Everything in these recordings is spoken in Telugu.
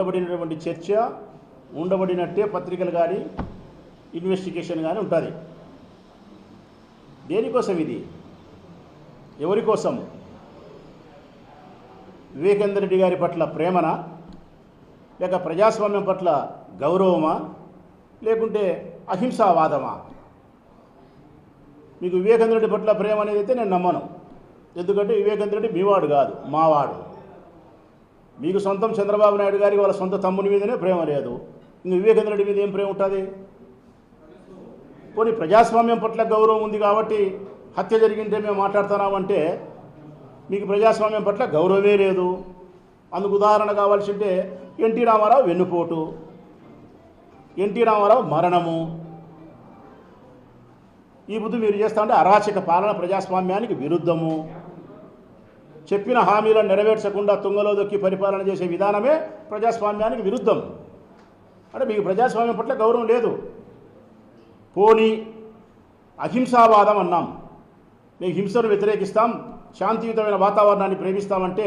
ఉండబడినటువంటి చర్చ ఉండబడినట్టే పత్రికలు కానీ ఇన్వెస్టిగేషన్ కానీ ఉంటుంది. దేనికోసం ఇది? ఎవరి కోసం? వివేకానంద రెడ్డి గారి పట్ల ప్రేమనా, లేక ప్రజాస్వామ్యం పట్ల గౌరవమా, లేకుంటే అహింసావాదమా? మీకు వివేకానంద రెడ్డి పట్ల ప్రేమ అనేది అయితే నేను నమ్మను. ఎందుకంటే వివేకానంద రెడ్డి మీవాడు కాదు, మావాడు. మీకు సొంతం చంద్రబాబు నాయుడు గారికి వాళ్ళ సొంత తమ్ముని మీదనే ప్రేమ లేదు, ఇంక వివేకానంద రెడ్డి మీద ఏం ప్రేమ ఉంటుంది? పోనీ ప్రజాస్వామ్యం పట్ల గౌరవం ఉంది కాబట్టి హత్య జరిగింటే మేము మాట్లాడుతున్నామంటే మీకు ప్రజాస్వామ్యం పట్ల గౌరవమే లేదు. అందుకు ఉదాహరణ కావాల్సి ఉంటే ఎన్టీ రామారావు వెన్నుపోటు, ఎన్టీ రామారావు మరణము. ఈ బుద్ధి మీరు చేస్తా ఉంటే అరాచక పాలన, ప్రజాస్వామ్యానికి విరుద్ధము. చెప్పిన హామీలను నెరవేర్చకుండా తుంగలో దొక్కి పరిపాలన చేసే విధానమే ప్రజాస్వామ్యానికి విరుద్ధం. అంటే మీకు ప్రజాస్వామ్యం పట్ల గౌరవం లేదు. పోనీ అహింసావాదం అన్నాం, మేము హింసను వ్యతిరేకిస్తాం, శాంతియుతమైన వాతావరణాన్ని ప్రేమిస్తామంటే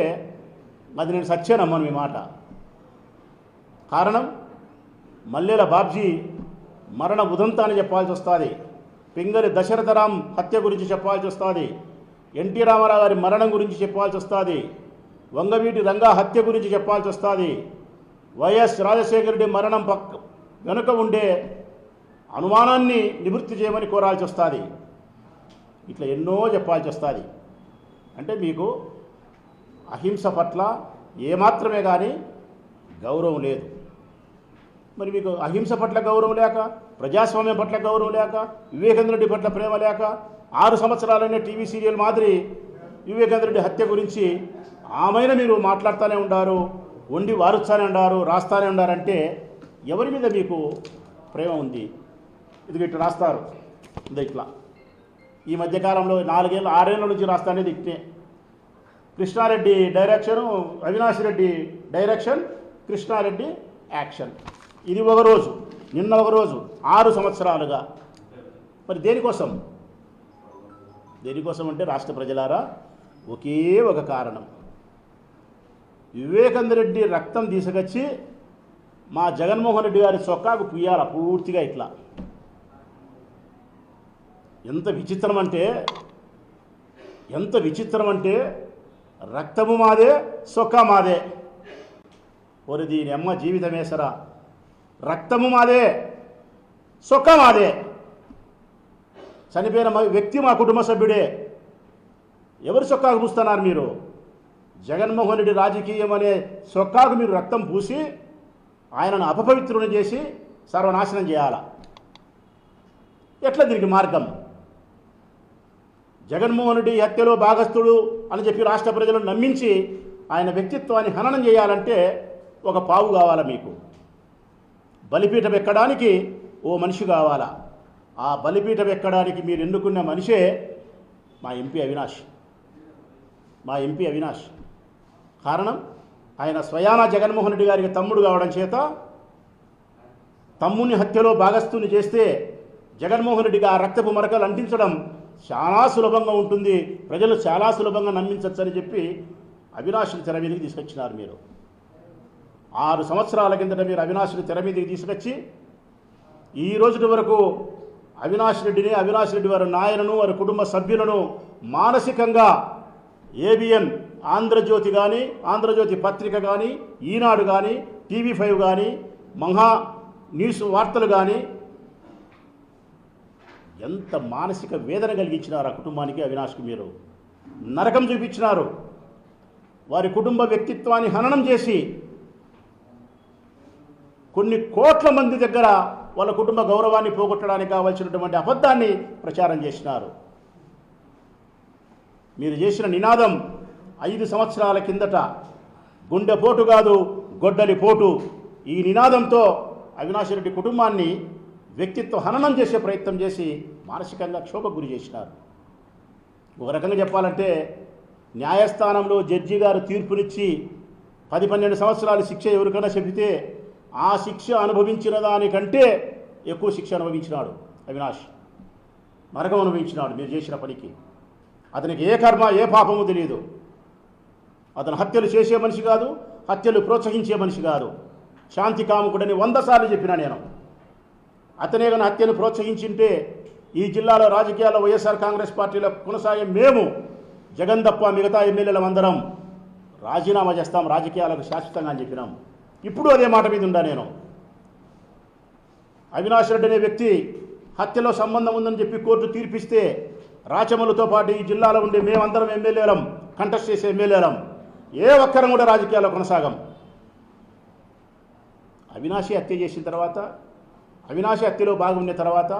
అది నేను సత్యం నమ్మను మీ మాట. కారణం, మల్లెల బాబ్జీ మరణ ఉదంతాన్ని చెప్పాల్సి వస్తుంది, పింగళి దశరథరాం హత్య గురించి చెప్పాల్సి వస్తుంది, ఎన్టీ రామారావు గారి మరణం గురించి చెప్పాల్సి వస్తుంది, వంగవీటి రంగా హత్య గురించి చెప్పాల్సి వస్తుంది, వైఎస్ రాజశేఖర రెడ్డి మరణం వెనుక ఉండే అనుమానాన్ని నివృత్తి చేయమని కోరాల్సి వస్తుంది. ఇట్లా ఎన్నో చెప్పాల్సి వస్తుంది. అంటే మీకు అహింస పట్ల ఏమాత్రమే కానీ గౌరవం లేదు. మరి మీకు అహింస పట్ల గౌరవం లేక, ప్రజాస్వామ్యం పట్ల గౌరవం లేక, వివేకానంద రెడ్డి పట్ల ప్రేమ లేక 6 సంవత్సరాలనే టీవీ సీరియల్ మాదిరి వివేకానంద రెడ్డి హత్య గురించి ఆమెన మీరు మాట్లాడుతూనే ఉండారు, వండి వారుస్తానే ఉండారు, రాస్తానే ఉండారంటే ఎవరి మీద మీకు ప్రేమ ఉంది? ఇది ఇట్లా రాస్తారు, ఇది ఇట్లా ఈ మధ్యకాలంలో 4 ఏళ్ళు 6 ఏళ్ళ నుంచి రాస్తానేది ఇట్నే. Krishna Reddy direction, Avinash Reddy direction, Krishna Reddy action. ఇది ఒకరోజు, నిన్న ఒకరోజు, 6 సంవత్సరాలుగా. మరి దేనికోసం? దేనికోసం అంటే రాష్ట్ర ప్రజలారా, ఒకే ఒక కారణం. వివేకానంద రెడ్డి రక్తం తీసుకొచ్చి మా జగన్మోహన్ రెడ్డి గారి చొక్కాకు పుయ్యాల పూర్తిగా ఇట్లా. ఎంత విచిత్రం అంటే రక్తము మాదే, సొక్కా మాదే. ఓరి దీని అమ్మ జీవితమేసరా. రక్తము మాదే, సొక్కా మాదే. చనిపోయిన వ్యక్తి మా కుటుంబ సభ్యుడే. ఎవరు సొక్కాకు పూస్తున్నారు మీరు? జగన్మోహన్ రెడ్డి రాజకీయం అనే సొక్కాకు మీరు రక్తం పూసి ఆయనను అపపవిత్రుని చేసి సర్వనాశనం చేయాలా? ఎట్లా దీనికి మార్గం? జగన్మోహన్ రెడ్డి హత్యలో భాగస్థుడు అని చెప్పి రాష్ట్ర ప్రజలను నమ్మించి ఆయన వ్యక్తిత్వాన్ని హననం చేయాలంటే ఒక పావు కావాలా మీకు? బలిపీఠం ఎక్కడానికి ఓ మనిషి కావాలా? ఆ బలిపీఠం ఎక్కడానికి మీరు ఎన్నుకున్న మనిషే మా ఎంపీ అవినాష్. కారణం, ఆయన స్వయాన జగన్మోహన్ రెడ్డి గారికి తమ్ముడు కావడం చేత తమ్ముని హత్యలో భాగస్థుని చేస్తే జగన్మోహన్ రెడ్డికి ఆ రక్తపు మరకలు అంటించడం చాలా సులభంగా ఉంటుంది, ప్రజలు చాలా సులభంగా నమ్మించవచ్చని చెప్పి అవినాష్ని తెర మీదకి తీసుకొచ్చినారు మీరు. 6 సంవత్సరాల కిందట మీరు అవినాష్ని తెర మీదకి తీసుకొచ్చి ఈ రోజు వరకు అవినాష్ రెడ్డి వారి నాయనను, వారి కుటుంబ సభ్యులను మానసికంగా ఏబిఎన్ ఆంధ్రజ్యోతి కానీ, ఆంధ్రజ్యోతి పత్రిక కానీ, ఈనాడు కానీ, TV5 కానీ, మహా న్యూస్ వార్తలు కానీ ఎంత మానసిక వేదన కలిగించినారు ఆ కుటుంబానికి, అవినాష్కి మీరు నరకం చూపించినారు. వారి కుటుంబ వ్యక్తిత్వాన్ని హననం చేసి కొన్ని కోట్ల మంది దగ్గర వాళ్ళ కుటుంబ గౌరవాన్ని పోగొట్టడానికి కావాల్సినటువంటి అబద్ధాన్ని ప్రచారం చేసినారు. మీరు చేసిన నినాదం 5 సంవత్సరాల కిందట గుండెపోటు కాదు గొడ్డలి పోటు, ఈ నినాదంతో అవినాష్ రెడ్డి కుటుంబాన్ని వ్యక్తిత్వ హననం చేసే ప్రయత్నం చేసి మానసికంగా క్షోభకు గురి చేసినారు. ఒక రకంగా చెప్పాలంటే న్యాయస్థానంలో జడ్జి గారు తీర్పునిచ్చి 10-12 సంవత్సరాలు శిక్ష ఎవరికైనా చెబితే ఆ శిక్ష అనుభవించిన దానికంటే ఎక్కువ శిక్ష అనుభవించినాడు అవినాష్. నరకం అనుభవించినాడు మీరు చేసిన పనికి. అతనికి ఏ కర్మ ఏ పాపము తెలియదు. అతను హత్యలు చేసే మనిషి కాదు, హత్యలు ప్రోత్సహించే మనిషి కాదు. శాంతి కాముకుడని 100 సార్లు చెప్పినా నేను. అతనే కానీ హత్యను ప్రోత్సహించింటే ఈ జిల్లాలో రాజకీయాల్లో వైఎస్ఆర్ కాంగ్రెస్ పార్టీలో కొనసాగే మేము జగన్ తప్ప మిగతా ఎమ్మెల్యేలం అందరం రాజీనామా చేస్తాం రాజకీయాలకు శాశ్వతంగా అని చెప్పినాం. ఇప్పుడు అదే మాట మీద ఉండా నేను. అవినాష్ రెడ్డి అనే వ్యక్తి హత్యలో సంబంధం ఉందని చెప్పి కోర్టు తీర్పిస్తే రాచమల్లుతో పాటు ఈ జిల్లాలో ఉండే మేమందరం ఎమ్మెల్యేలం, కంటెస్ట్ చేసే ఎమ్మెల్యేలం, ఏ ఒక్కరం కూడా రాజకీయాల్లో కొనసాగం. అవినాషి హత్య చేసిన తర్వాత, అవినాషి హత్యలో భాగం తర్వాత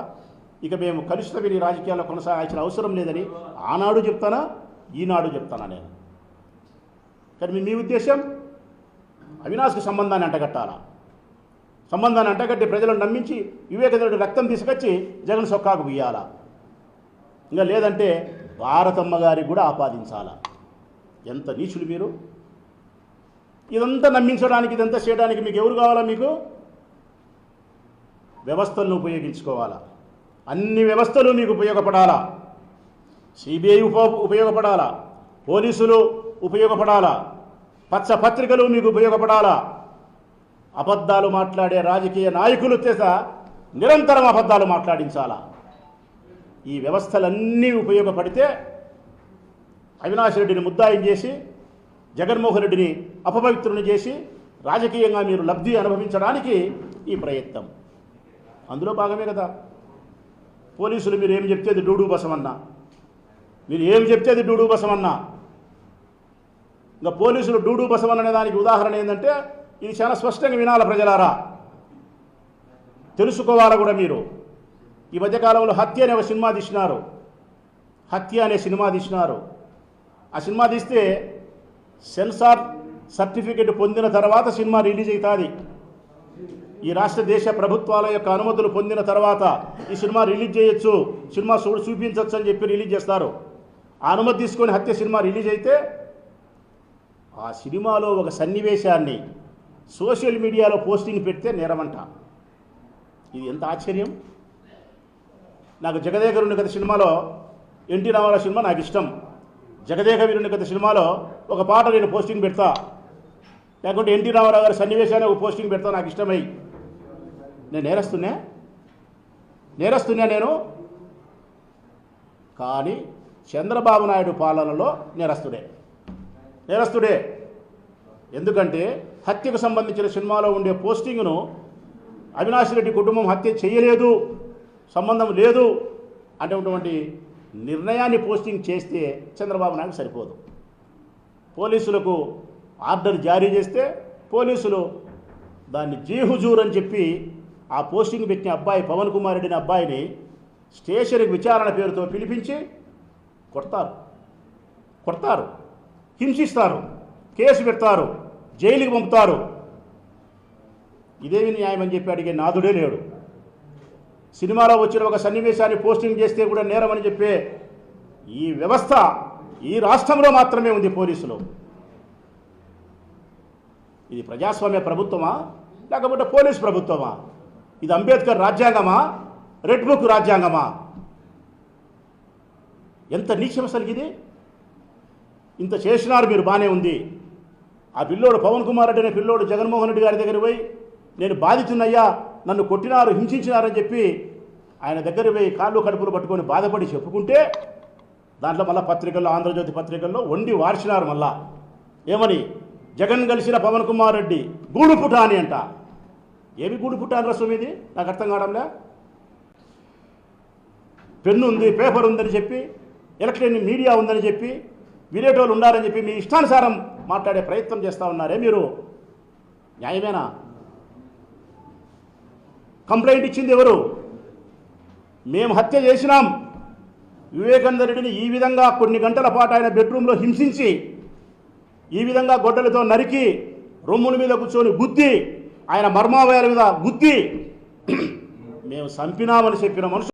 ఇక మేము కలుషిత విని రాజకీయాల్లో కొనసాగాల్సిన అవసరం లేదని ఆనాడు చెప్తానా, ఈనాడు చెప్తానా నేను. కానీ మీ ఉద్దేశం అవినాష్కి సంబంధాన్ని అంటగట్టాలా, సంబంధాన్ని అంటగట్టి ప్రజలను నమ్మించి వివేకానందుడి రక్తం తీసుకొచ్చి జగన్ సొక్కాకు బియ్యాలా, ఇంకా లేదంటే భారతమ్మ గారికి కూడా ఆపాదించాలా. ఎంత నీచులు మీరు! ఇదంతా నమ్మించడానికి, ఇదంతా చేయడానికి మీకు ఎవరు కావాలా? మీకు వ్యవస్థలను ఉపయోగించుకోవాలా. అన్ని వ్యవస్థలు మీకు ఉపయోగపడాలా. సిబిఐ ఉపయోగపడాలా, పోలీసులు ఉపయోగపడాలా, పచ్చ పత్రికలు మీకు ఉపయోగపడాలా. అబద్ధాలు మాట్లాడే రాజకీయ నాయకులు చేత నిరంతరం అబద్ధాలు మాట్లాడించాలా. ఈ వ్యవస్థలన్నీ ఉపయోగపడితే అవినాష్ రెడ్డిని ముద్దాయిం చేసి జగన్మోహన్ రెడ్డిని అపవిత్రుని చేసి రాజకీయంగా మీరు లబ్ధి అనుభవించడానికి ఈ ప్రయత్నం. అందులో భాగమే కదా. పోలీసులు మీరు ఏం చెప్తే అది డూడు బసమన్నా, మీరు ఏం చెప్తే అది డూడు బసమన్నా. ఇంకా పోలీసులు డూడు బసమన్న దానికి ఉదాహరణ ఏంటంటే ఇది చాలా స్పష్టంగా వినాల ప్రజలారా, తెలుసుకోవాలా కూడా మీరు. ఈ మధ్యకాలంలో హత్య అనే ఒక సినిమా తీసినారు, హత్య అనే సినిమా తీసినారు. ఆ సినిమా తీస్తే సెన్సార్ సర్టిఫికెట్ పొందిన తర్వాత సినిమా రిలీజ్ అవుతుంది. ఈ రాష్ట్ర దేశ ప్రభుత్వాల యొక్క అనుమతులు పొందిన తర్వాత ఈ సినిమా రిలీజ్ చేయొచ్చు, సినిమా చూపించవచ్చు అని చెప్పి రిలీజ్ చేస్తారు. ఆ అనుమతి తీసుకొని హత్య సినిమా రిలీజ్ అయితే ఆ సినిమాలో ఒక సన్నివేశాన్ని సోషల్ మీడియాలో పోస్టింగ్ పెడితే నేరమంట. ఇది ఎంత ఆశ్చర్యం! నాకు జగదేక వీరుని కథ సినిమాలో ఎన్టీ రామారావు సినిమా నాకు ఇష్టం. జగదేక వీరుని కథ సినిమాలో ఒక పాట నేను పోస్టింగ్ పెడతా, లేకుంటే ఎన్టీ రామారావు గారి సన్నివేశాన్ని ఒక పోస్టింగ్ పెడతా, నాకు ఇష్టమై. నేను నేరస్తున్నా నేను. కానీ చంద్రబాబు నాయుడు పాలనలో నేరస్తుడే. ఎందుకంటే హత్యకు సంబంధించిన సినిమాలో ఉండే పోస్టింగ్ను అవినాష్ రెడ్డి కుటుంబం హత్య చేయలేదు, సంబంధం లేదు అనేటువంటి నిర్ణయాన్ని పోస్టింగ్ చేస్తే చంద్రబాబు నాయుడు సరిపోదు. పోలీసులకు ఆర్డర్ జారీ చేస్తే పోలీసులు దాన్ని జీహుజూర్ అని చెప్పి ఆ పోస్టింగ్ పెట్టిన అబ్బాయి పవన్ కుమార్ రెడ్డిని అబ్బాయిని స్టేషన్కి విచారణ పేరుతో పిలిపించి కొడతారు, హింసిస్తారు, కేసు పెడతారు, జైలుకి పంపుతారు. ఇదేమి న్యాయం అని చెప్పి అడిగే నాదుడే లేడు. సినిమాలో వచ్చిన ఒక సన్నివేశాన్ని పోస్టింగ్ చేస్తే కూడా నేరమని చెప్పే ఈ వ్యవస్థ ఈ రాష్ట్రంలో మాత్రమే ఉంది పోలీసులు. ఇది ప్రజాస్వామ్య ప్రభుత్వమా లేకపోతే పోలీస్ ప్రభుత్వమా? ఇది అంబేద్కర్ రాజ్యాంగమా, రెడ్ బుక్ రాజ్యాంగమా? ఎంత నీచం అసలు ఇది! ఇంత చేసినారు మీరు, బాగానే ఉంది. ఆ పిల్లోడు పవన్ కుమార్ రెడ్డి అనే పిల్లోడు జగన్మోహన్ రెడ్డి గారి దగ్గర పోయి నేను బాధితున్నయ్యా, నన్ను కొట్టినారు, హింసించినారని చెప్పి ఆయన దగ్గర పోయి కాళ్ళు కడుపులు పట్టుకొని బాధపడి చెప్పుకుంటే దాంట్లో మళ్ళీ పత్రికల్లో, ఆంధ్రజ్యోతి పత్రికల్లో వండి వార్చినారు. మళ్ళా ఏమని? జగన్ కలిసిన పవన్ కుమార్ రెడ్డి గూడు పుటాని అంట. ఏమి గూడు పుటాని రసం ఇది? నాకు అర్థం కావడంలే. పెన్ను ఉంది, పేపర్ ఉందని చెప్పి, ఎలక్ట్రానిక్ మీడియా ఉందని చెప్పి, వినేటోళ్ళు ఉండాలని చెప్పి మీ ఇష్టానుసారం మాట్లాడే ప్రయత్నం చేస్తూ ఉన్నారే మీరు. న్యాయమేనా? కంప్లైంట్ ఇచ్చింది ఎవరు? మేము హత్య చేసినాం, వివేకానంద రెడ్డిని ఈ విధంగా కొన్ని గంటల పాటు ఆయన బెడ్రూమ్లో హింసించి, ఈ విధంగా గొడ్డలతో నరికి, రొమ్ముల మీద కూర్చొని గుద్ది, ఆయన మర్మావయాల మీద గుద్ది మేము చంపినామని చెప్పిన మనుషులు